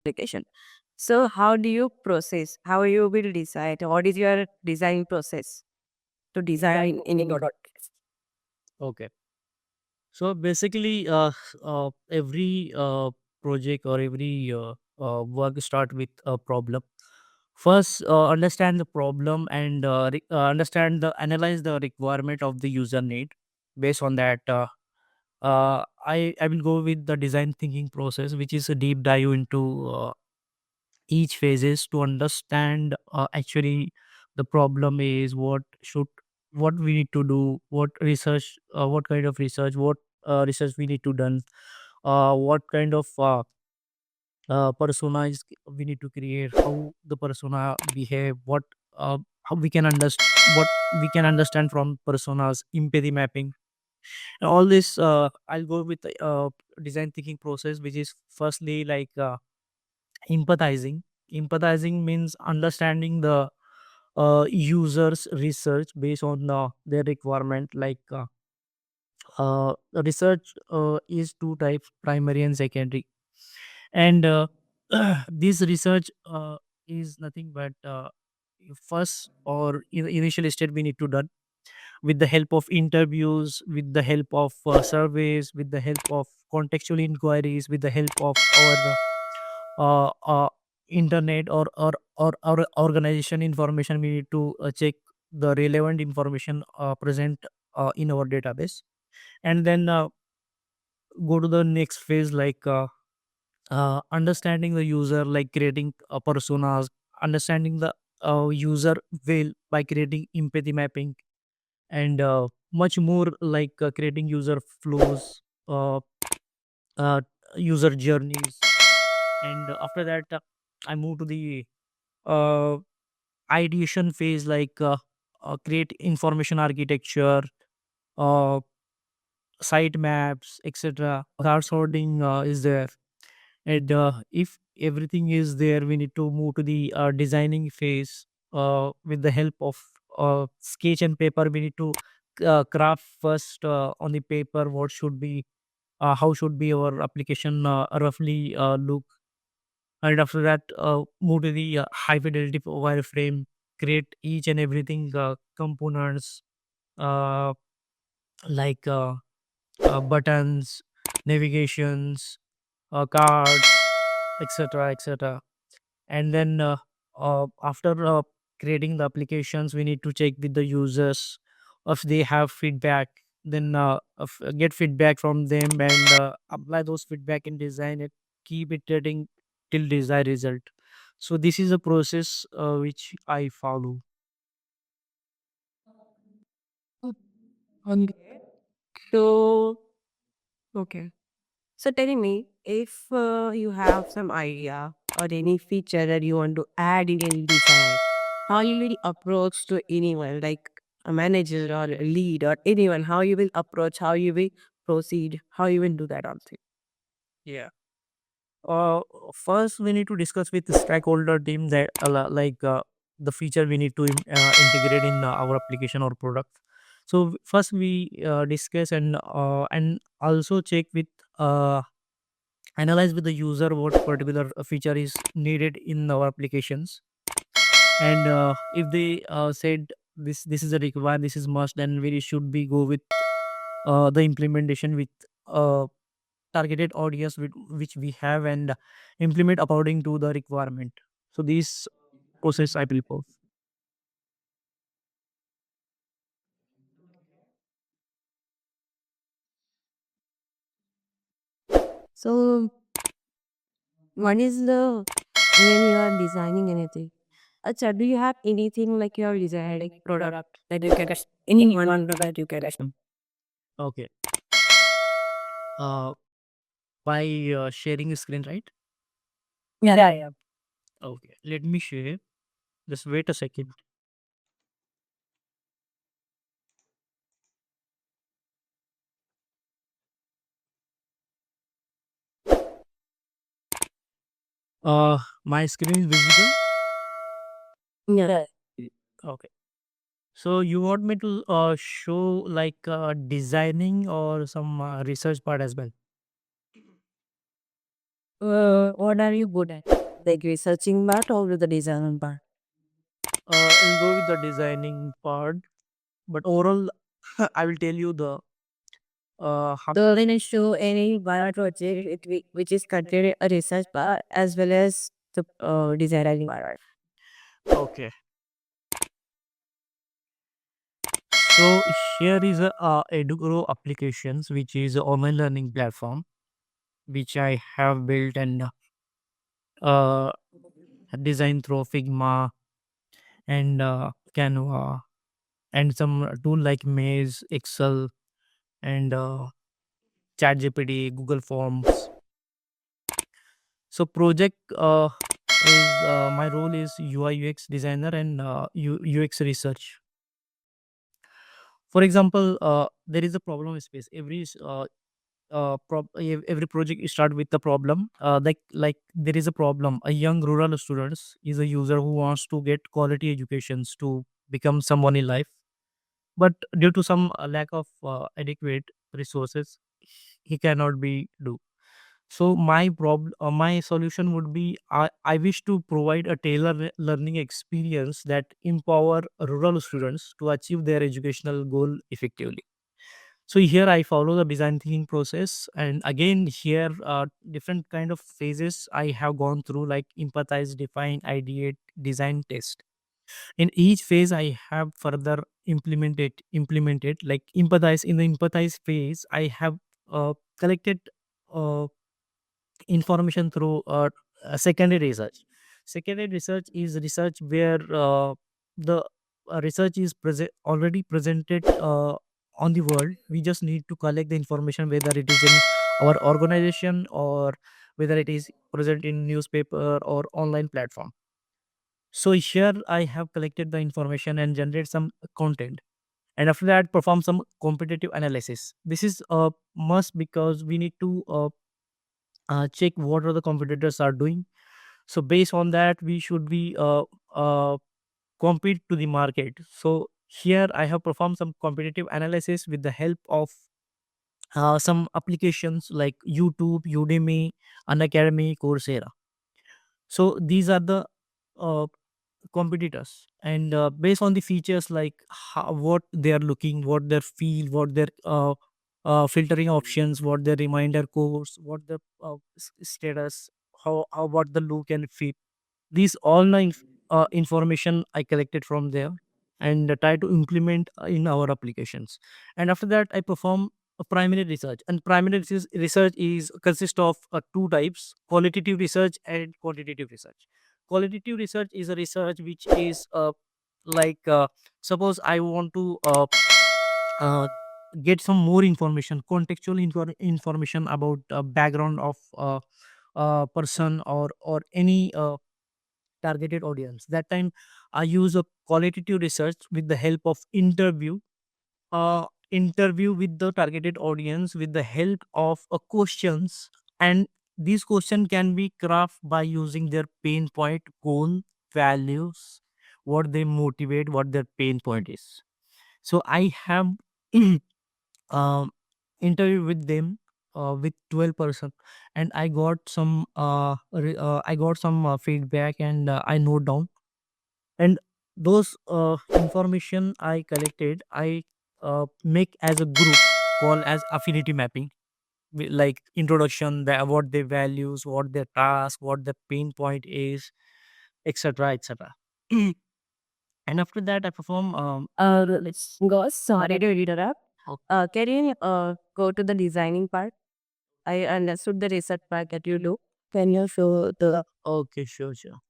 application. So how do you process? How you will decide? What is your design process to design any product? Okay. So basically, every project or every work start with a problem. First, understand the problem and understand the analyze the requirement of the user need. Based on that, I will go with the design thinking process, which is a deep dive into each phases to understand actually the problem is what we need to do, what research, what kind of research, what research we need to done, what kind of persona is we need to create, how the persona behave, what how we can understand what we can understand from personas, empathy mapping, and all this. I'll go with the design thinking process, which is firstly like empathizing. Empathizing means understanding the users research based on their requirement. Like research is two types, primary and secondary. And this research is nothing but first or initial step we need to done with the help of interviews, with the help of surveys, with the help of contextual inquiries, with the help of our uh, uh, internet or organization information. We need to check the relevant information present in our database, and then go to the next phase, like understanding the user, like creating personas, understanding the user well by creating empathy mapping, and much more, like creating user flows, uh, user journeys. And after that, I move to the uh, ideation phase, like create information architecture, uh, site maps, etc. Card sorting is there, and if everything is there, we need to move to the designing phase. With the help of sketch and paper, we need to craft first on the paper what should be, how should be our application roughly look. And after that, move to the high fidelity wireframe, create each and everything components, uh, like buttons, navigations, cards, etc., etc. And then after creating the applications, we need to check with the users if they have feedback. Then get feedback from them and apply those feedback in design it, keep iterating till desired result. So this is a process which I follow. Okay. So okay. So tell me, if you have some idea or any feature that you want to add in any design, how you will approach to anyone, like a manager or a lead or anyone, how you will approach, how you will proceed, how you will do that also. Yeah. uh, First we need to discuss with the stakeholder team that like the feature we need to integrate in our application or product. So first we discuss and also check with uh, analyze with the user what particular feature is needed in our applications. And if they said this is a require, this is must, then we should be go with the implementation with uh, targeted audience with, which we have, and implement according to the requirement. So this process I prefer. So one is the when you are designing anything. Acha, do you have anything like you are designing like product that you can any one product you can custom? Okay. uh, by sharing screen, right? Yeah, yeah, yeah. Okay, let me share. Just wait a second. My screen is visible. Yeah. Okay. So you want me to show like designing or some research part as well? What are you good at? Like researching part or the designing part? I'll go with the designing part, but overall, I will tell you the how. So when I show any bio project which is considered a research part as well as the designing part. Okay, so here is a EduGrow applications, which is an online learning platform which I have built and uh, designed through Figma and Canva and some tool like Maze, Excel, and ChatGPT, Google Forms. So project is my role is UI UX designer and UX research. For example, there is a problem space. Every project start with the problem. Like there is a problem. A young rural students is a user who wants to get quality educations to become someone in life, but due to some lack of adequate resources, he cannot be do. So my solution would be I wish to provide a tailored learning experience that empower rural students to achieve their educational goal effectively. So here I follow the design thinking process, and again here different kind of phases I have gone through, like empathize, define, ideate, design, test. In each phase I have further implemented like empathize. In the empathize phase I have collected uh, information through secondary research. Secondary research is research where the research is already presented on the world. We just need to collect the information, whether it is in our organization or whether it is present in newspaper or online platform. So here I have collected the information and generate some content, and after that perform some competitive analysis. This is a must because we need to check what are the competitors are doing. So based on that we should be uh, compete to the market. So here I have performed some competitive analysis with the help of some applications like YouTube, Udemy, Unacademy, Coursera. So these are the uh, competitors, and based on the features like what they are looking, what their feel, what their filtering options, what their reminder course, what the status, how what the look and feel. These online information I collected from there and try to implement in our applications. And after that I perform a primary research, and primary research is consist of two types: qualitative research and quantitative research. Qualitative research is a research which is like suppose I want to uh, get some more information, contextual information about background of person or any targeted audience. That time I use a qualitative research with the help of interview with the targeted audience with the help of questions, and these questions can be crafted by using their pain point, goal, values, what they motivate, what their pain point is. So I have um, interview with them with 12 person, and I got some feedback, and I note down, and those information I collected I make as a group called as affinity mapping. Like introduction, what their values, what their task, what the pain point is, etc, etc. And after that I perform Let's go. Sorry to interrupt. o- Can you go to the designing part? I understood the research part that you do. Can you show the okay, sure, sure.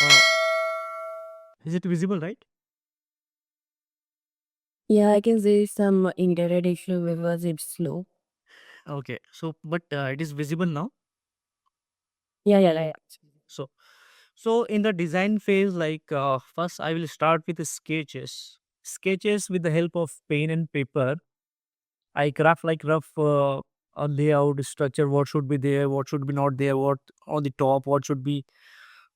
uh, is it visible, right? Yeah, I can see some internet issue because it's slow. Okay, so but it is visible now. Yeah. So in the design phase, like first I will start with the sketches. sketches with the help of pen and paper. I craft like rough a layout structure, what should be there, what should be not there, what on the top, what should be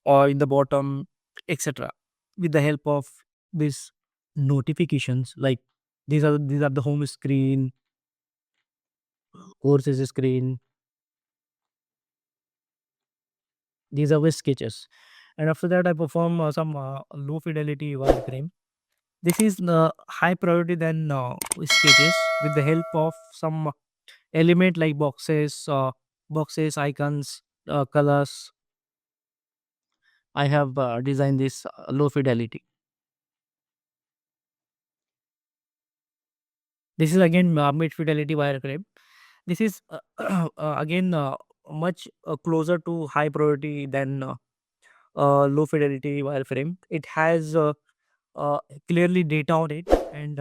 in the bottom, etc. With the help of these notifications, like these are the home screen, courses screen, these are the sketches. And after that, I perform some low fidelity wireframe. This is high priority than sketches with the help of some element like boxes, icons, colors. I have designed this low fidelity. This is again mid fidelity wireframe. This is again much closer to high priority than low fidelity wireframe. It has clearly data on it, and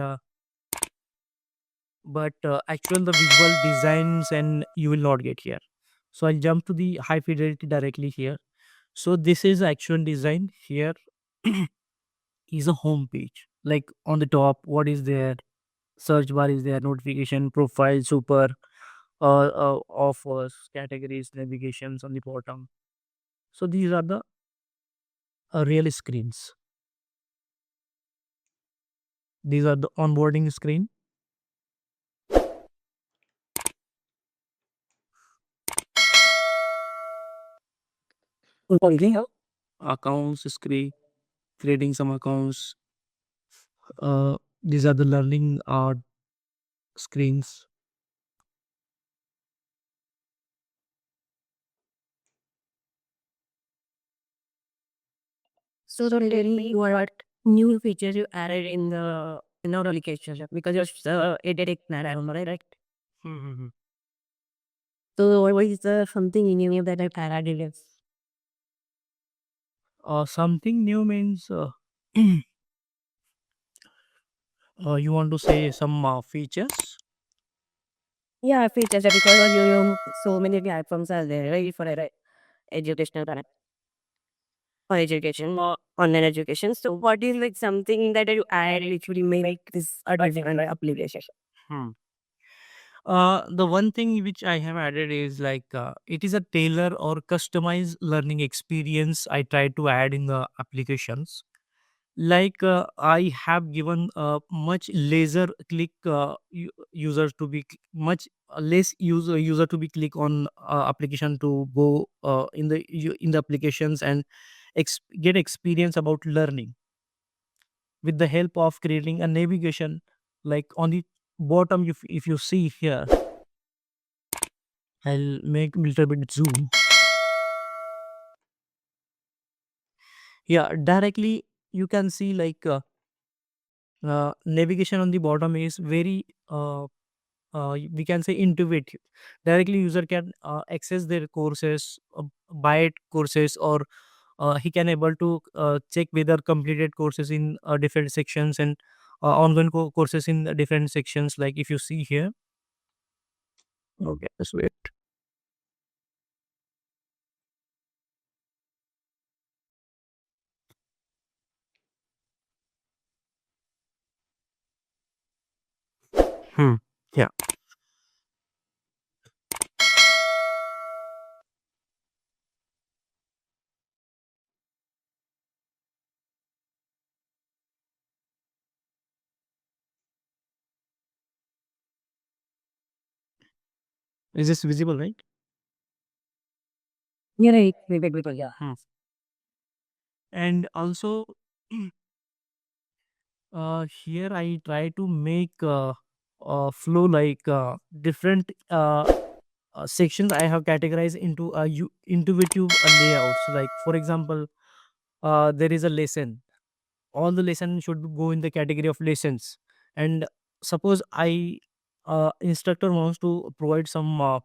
but actual the visual designs and you will not get here. So I'll jump to the high fidelity directly here. So this is actual design here. Is a home page, like on the top what is there, search bar is there, notification, profile, super, offers, categories, navigations on the bottom. So these are the real screens. These are the onboarding screen, accounts screen, creating some accounts. These are the learning screens. So tell me what new features you added in our application because you're editing that, right? Mhm. So what is the something new that I've added in? Something new means you want to say some features. Yeah, features because so many platforms are there, right? For educational for education, online education. So what is like something that you add which will make this a different application? Hmm. The one thing which I have added is like it is a tailor or customized learning experience I try to add in the applications. Like I have given much laser click users to be much less user to be click on application to go in the applications and get experience about learning with the help of creating a navigation, like on the bottom. If you see here, I'll make a little bit zoom. Yeah, directly you can see like navigation on the bottom is very we can say intuitive. Directly user can access their courses, buy it courses, or he can able to check whether completed courses in different sections and ongoing courses in different sections. Like if you see here, okay, just wait. Hmm. Yeah. Is this visible, right? Yeah, right. Yeah. Hmm. And also here I try to make flow like different sections I have categorized into intuitive layouts. Like for example, there is a lesson. All the lesson should go in the category of lessons. And suppose I instructor wants to provide some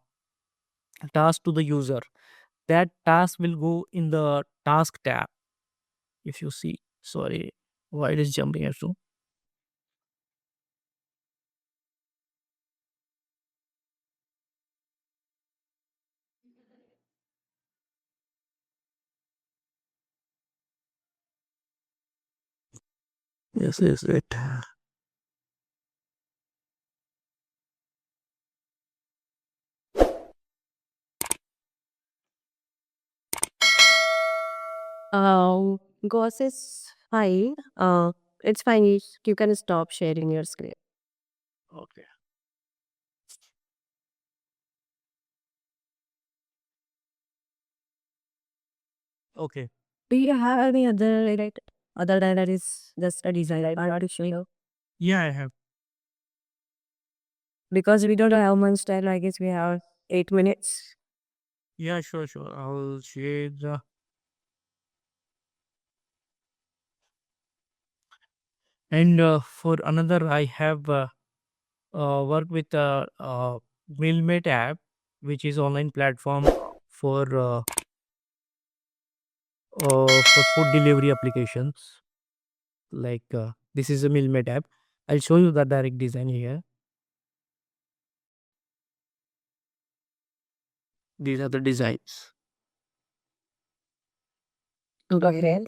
task to the user. That task will go in the task tab. If you see, sorry, why it is jumping here too. Yes, yes, it. Ghost is fine. It's fine. You can stop sharing your screen. Okay. Okay. Do you have any other like other than that is just a design I want to show you? Yeah, I have. Because we don't have much time, I guess we have 8 minutes. Yeah, sure, sure. I'll share the. And for another, I have worked with a Millmate app, which is online platform for food delivery applications. Like this is a Millmate app. I'll show you the direct design here. These are the designs. Okay.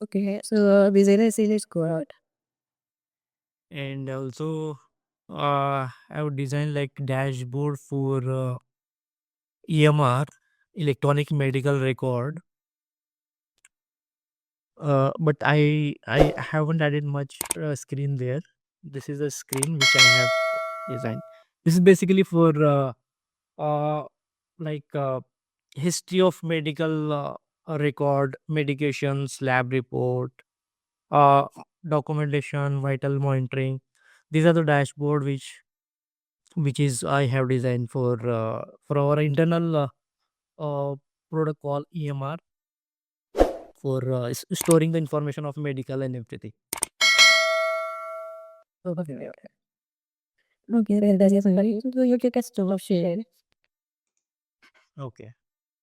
Okay. So business is good. And also, I would design like dashboard for EMR, electronic medical record. But I haven't added much screen there. This is a screen which I have designed. This is basically for uh, like history of medical record, medications, lab report, uh, documentation, vital monitoring. These are the dashboard which is I have designed for our internal uh, product called EMR for storing the information of medical and everything. Okay. Okay. Then that's just so you can stop share. Okay.